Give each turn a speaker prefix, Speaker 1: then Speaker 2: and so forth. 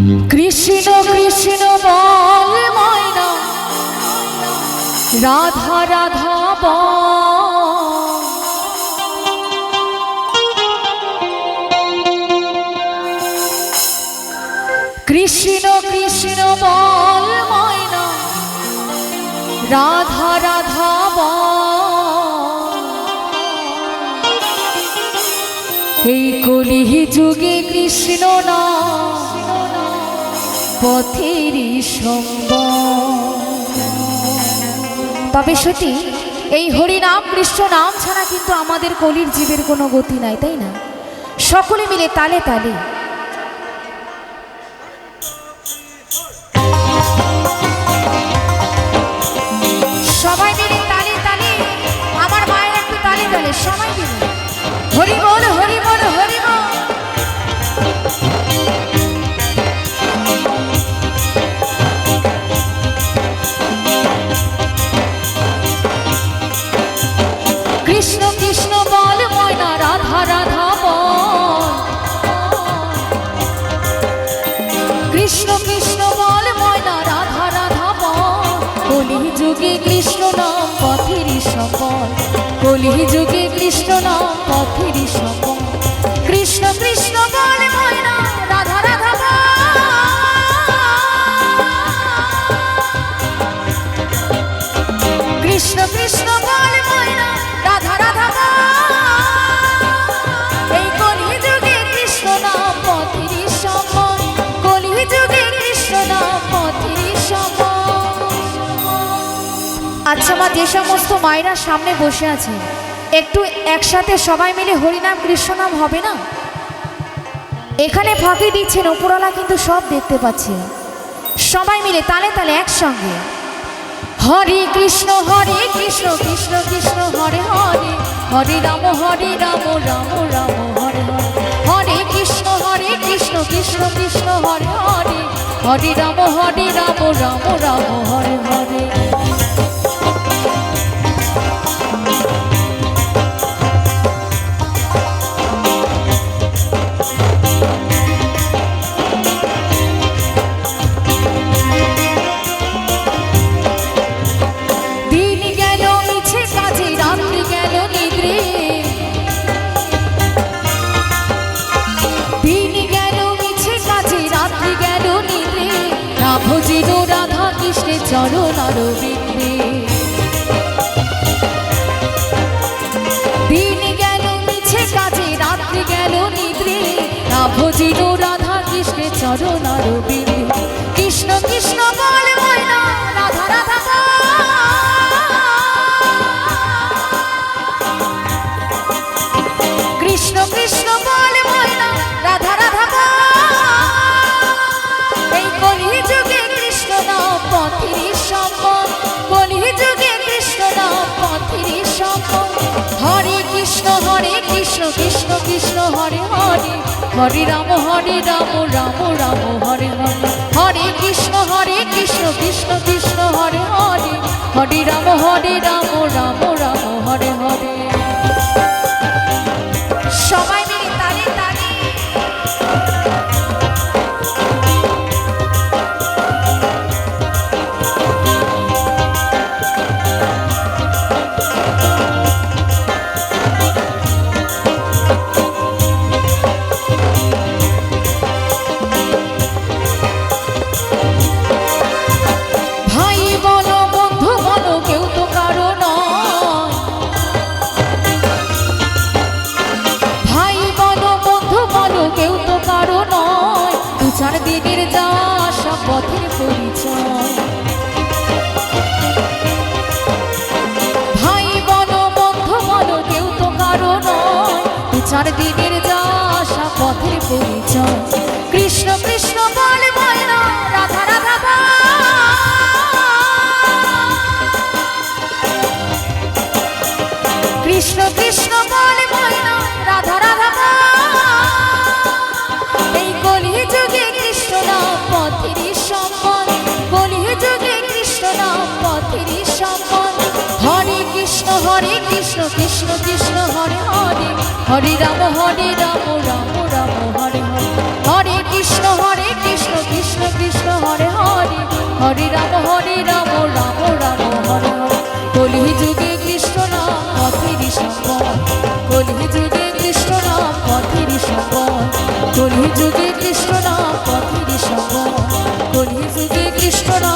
Speaker 1: কৃষ্ণ কৃষ্ণ বল ময়না, রাধা রাধা বল। কৃষ্ণ কৃষ্ণ বল ময়না, রাধা রাধা বল। এই কলি যুগে কৃষ্ণ নাম পথেরই সম্বল। তবে সত্যি এই হরিনাম কৃষ্ণ নাম ছাড়া কিন্তু আমাদের কলির জীবের কোনো গতি নাই, তাই না? সকলে মিলে তালে তালে সবাই মিলে তালে তালে, আমার মায়ের একটু তালে তালে সবাই মিলে হরি বল হরি বল হরি বল। কৃষ্ণ কৃষ্ণ বল ময়না, রাধা রাধা বল। কৃষ্ণ কৃষ্ণ বল ময়না, রাধা রাধা বল। কলি যুগে কৃষ্ণ নাম পথেরই সম্বল। কলি যুগে কৃষ্ণ নাম পথেরই সম্বল। কৃষ্ণ কৃষ্ণ বল ময়না, রাধা রাধা বল। কৃষ্ণ কৃষ্ণ বল ময়না, রাধা রাধা বল। এই কলি যুগে কৃষ্ণ নাম পথেরই সম্বল। কলি যুগে কৃষ্ণ নাম পথেরই সম্বল। আচ্ছা মা, যে সমস্ত মায়েরা সামনে বসে আছে একটু একসাথে সবাই মিলে হরিনাম কৃষ্ণ নাম হবে না? এখানে ফাঁকি দিচ্ছেন উপরওয়ালা কিন্তু সব দেখতে পাচ্ছে। সবাই মিলে তালে তালে একসঙ্গে হরে কৃষ্ণ কৃষ্ণ কৃষ্ণ হরে হরে। হরে রাম রাম রাম হরে হরে। হরে কৃষ্ণ কৃষ্ণ কৃষ্ণ হরে হরে। হরে রাম রাম রাম হরে হরে। ভজিল রাধা কৃষ্ণের চরণ অরবিন্দে। দিন গেল মিছে কাজে, রাত্রি গেল নিদ্রে। না ভজিল রাধা কৃষ্ণের চরণ অরবিন্দে। কৃষ্ণ কৃষ্ণ বল ময়না, রাধা রাধা বল। কৃষ্ণ কৃষ্ণ বল ময়না, রাধা রাধা বল। এই কলি যুগে কৃষ্ণ নাম পথেরই সম্বল। কলি যুগে কৃষ্ণ নাম পথেরই সম্বল। হরে কৃষ্ণ কৃষ্ণ কৃষ্ণ হরে হরে। হরে রাম রাম রাম হরে হরে। হরে কৃষ্ণ কৃষ্ণ কৃষ্ণ হরে হরে। হরে রাম রাম রাম হরে হরে। সবাই মিলে তালে তালে চার দিনের যাওয়া আসা পথের পরিচয়। ভাই বলো বন্ধু বলো কেউ তো কারো নয়। চার দিনের যাওয়া আসা পথের পরিচয়। কৃষ্ণ কৃষ্ণ বল ময়না, রাধা রাধা বল। কৃষ্ণ কৃষ্ণ বল ময়না, রাধা রাধা বল। এই কলি যুগে কৃষ্ণ নাম পথেরই সম্বল। কলি যুগে কৃষ্ণ নাম পথেরই সম্বল। হরে কৃষ্ণ কৃষ্ণ কৃষ্ণ হরে হরে। হরে রাম রাম রাম হরে হরে। হরে কৃষ্ণ কৃষ্ণ হরে রাম রাম রাম হরে হরে। কলি যুগে কৃষ্ণ নাম পথের সম্বল, কলি যুগে কৃষ্ণ নাম পথের সম্বল, কলি যুগে কৃষ্ণ নাম পথের সম্বল, কলি যুগে কৃষ্ণ নাম